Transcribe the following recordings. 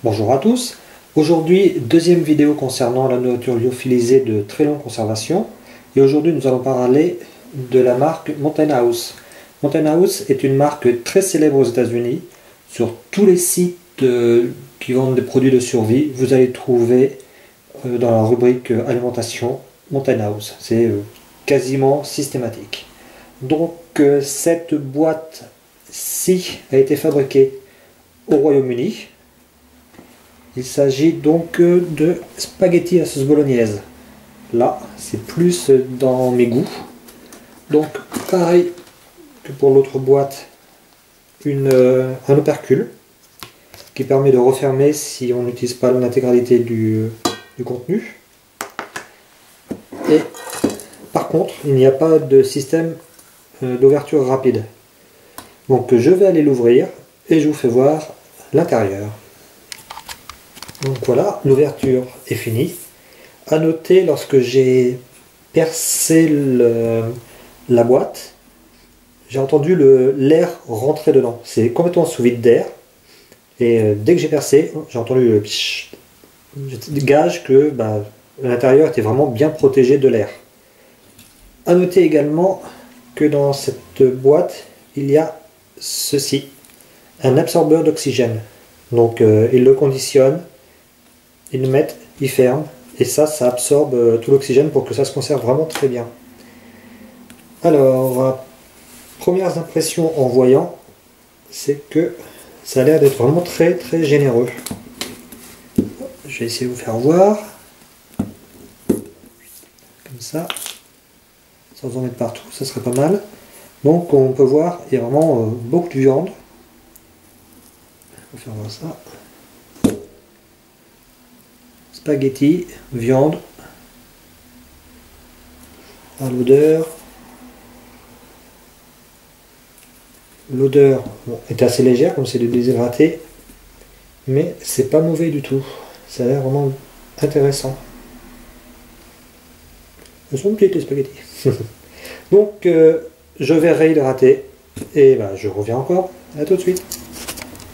Bonjour à tous. Aujourd'hui, deuxième vidéo concernant la nourriture lyophilisée de très longue conservation. Et aujourd'hui, nous allons parler de la marque Mountain House. Mountain House est une marque très célèbre aux États-Unis. Sur tous les sites qui vendent des produits de survie, vous allez trouver dans la rubrique alimentation Mountain House. C'est quasiment systématique. Donc, cette boîte-ci a été fabriquée au Royaume-Uni. Il s'agit donc de spaghetti à sauce bolognaise. Là, c'est plus dans mes goûts. Donc, pareil que pour l'autre boîte, un opercule qui permet de refermer si on n'utilise pas l'intégralité du contenu. Et par contre, il n'y a pas de système d'ouverture rapide. Donc, je vais aller l'ouvrir et je vous fais voir l'intérieur. Donc voilà, l'ouverture est finie. À noter, lorsque j'ai percé la boîte, j'ai entendu l'air rentrer dedans. C'est complètement sous vide d'air. Et dès que j'ai percé, j'ai entendu le pshhh. Je gage que l'intérieur était vraiment bien protégé de l'air. À noter également que dans cette boîte, il y a ceci, un absorbeur d'oxygène. Donc il le conditionne. Ils le mettent, ils ferment, et ça absorbe tout l'oxygène pour que ça se conserve vraiment très bien. Alors, premières impressions en voyant, c'est que ça a l'air d'être vraiment très très généreux. Je vais essayer de vous faire voir. Comme ça, sans en mettre partout, ça serait pas mal. Donc on peut voir, il y a vraiment beaucoup de viande. Je vais faire voir ça. Spaghetti, viande, à l'odeur. L'odeur est assez légère, comme c'est du déshydraté, mais c'est pas mauvais du tout. Ça a l'air vraiment intéressant. Elles sont petites les spaghettis. Donc, je vais réhydrater et je reviens encore. À tout de suite.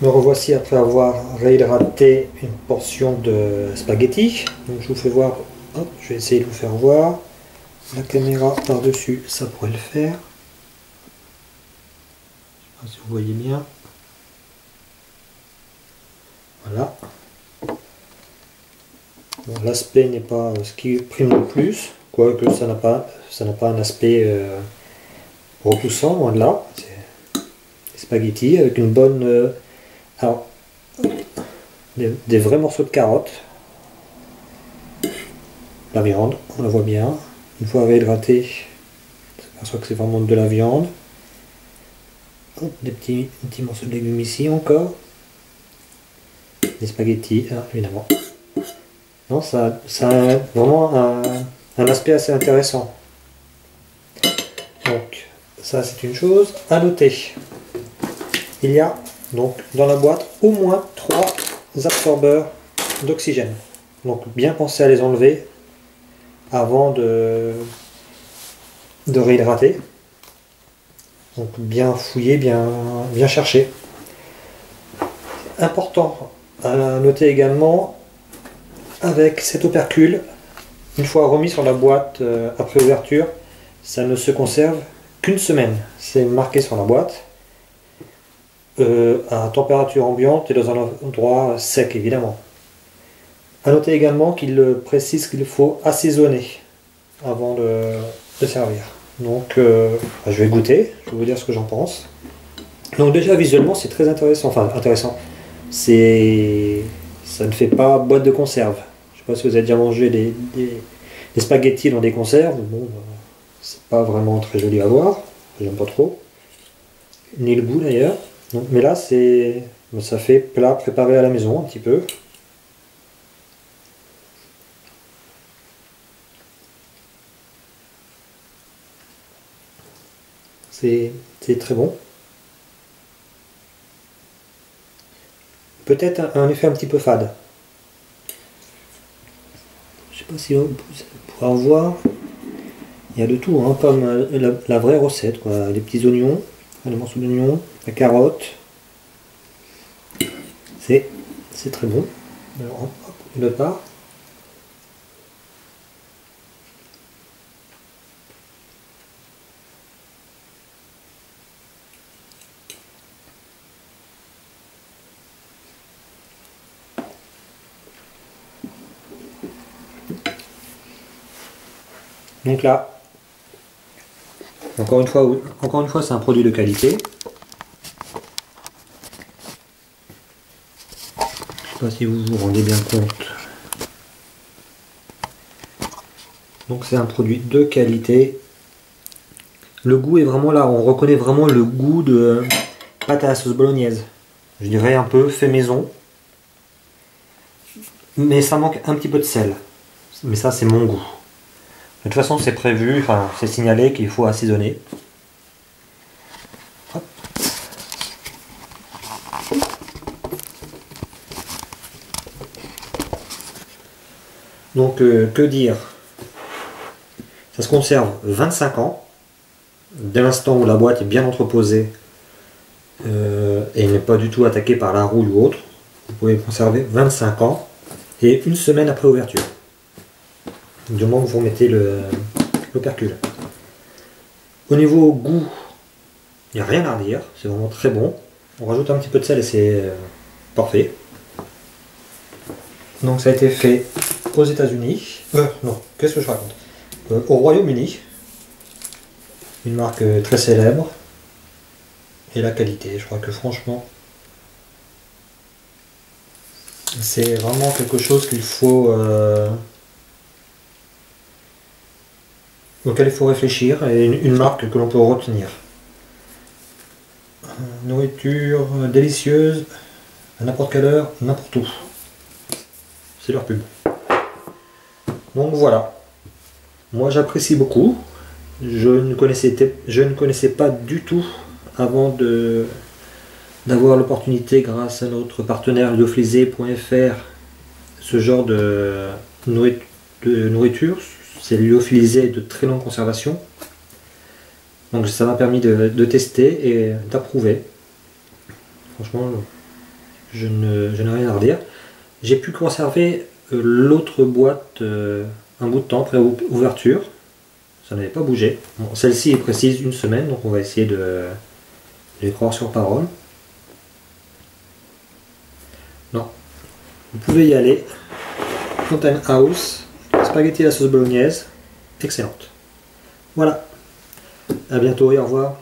Me revoici après avoir réhydraté une portion de spaghetti. Donc je vous fais voir, hop, je vais essayer de vous faire voir. La caméra par-dessus, ça pourrait le faire. Je sais pas si vous voyez bien. Voilà. Bon, l'aspect n'est pas ce qui prime le plus, quoique ça n'a pas un aspect repoussant, loin de là. C'est des spaghettis avec une bonne... alors, des vrais morceaux de carottes, la viande, on la voit bien, une fois réhydratée, on s'aperçoit que c'est vraiment de la viande. Hop, des petits morceaux de légumes ici encore, des spaghettis, évidemment. Non, ça a vraiment un aspect assez intéressant. Donc, ça c'est une chose à noter. Il y a donc dans la boîte au moins 3 absorbeurs d'oxygène. Donc bien penser à les enlever avant de réhydrater. Donc bien fouiller, bien chercher. Important à noter également, avec cet opercule, une fois remis sur la boîte après ouverture, ça ne se conserve qu'une semaine. C'est marqué sur la boîte. À température ambiante et dans un endroit sec évidemment. A noter également qu'il précise qu'il faut assaisonner avant de servir. Donc je vais goûter, je vais vous dire ce que j'en pense. Donc déjà visuellement c'est très intéressant, ça ne fait pas boîte de conserve. Je sais pas si vous avez déjà mangé des spaghettis dans des conserves, bon c'est pas vraiment très joli à voir, j'aime pas trop, ni le goût d'ailleurs. Mais là, ça fait plat préparé à la maison un petit peu. C'est très bon. Peut-être un effet un petit peu fade. Je sais pas si on pourra en voir. Il y a de tout, hein, comme la vraie recette, quoi. Les petits oignons, les morceaux d'oignons, la carotte. C'est c'est très bon. Alors, hop, une autre part. Donc là, encore une fois, c'est un produit de qualité. Je ne sais pas si vous vous rendez bien compte. Donc c'est un produit de qualité. Le goût est vraiment là, on reconnaît vraiment le goût de pâte à la sauce bolognaise. Je dirais un peu fait maison. Mais ça manque un petit peu de sel. Mais ça, c'est mon goût. De toute façon, c'est prévu, enfin, c'est signalé qu'il faut assaisonner. Hop. Donc, que dire? Ça se conserve 25 ans. Dès l'instant où la boîte est bien entreposée et n'est pas du tout attaquée par la rouille ou autre, vous pouvez conserver 25 ans et une semaine après ouverture. Du moment où vous mettez l'opercule. Au niveau goût, il n'y a rien à redire, c'est vraiment très bon. On rajoute un petit peu de sel et c'est parfait. Donc ça a été fait aux États-Unis. Non, qu'est-ce que je raconte? Au Royaume-Uni. Une marque très célèbre. Et la qualité, je crois que franchement, c'est vraiment quelque chose qu'il faut auquel il faut réfléchir et une marque que l'on peut retenir. Nourriture délicieuse à n'importe quelle heure, n'importe où. C'est leur pub. Donc voilà. Moi j'apprécie beaucoup. Je ne connaissais pas du tout avant d'avoir l'opportunité grâce à notre partenaire lyophilisé.fr ce genre de nourriture. C'est lyophilisé de très longue conservation. Donc ça m'a permis de tester et d'approuver. Franchement, je n'ai rien à redire. J'ai pu conserver l'autre boîte un bout de temps après ouverture. Ça n'avait pas bougé. Bon, celle-ci est précise une semaine, donc on va essayer de les croire sur parole. Non. Vous pouvez y aller. Mountain House, spaghetti à la sauce bolognaise, excellente. Voilà. À bientôt et au revoir.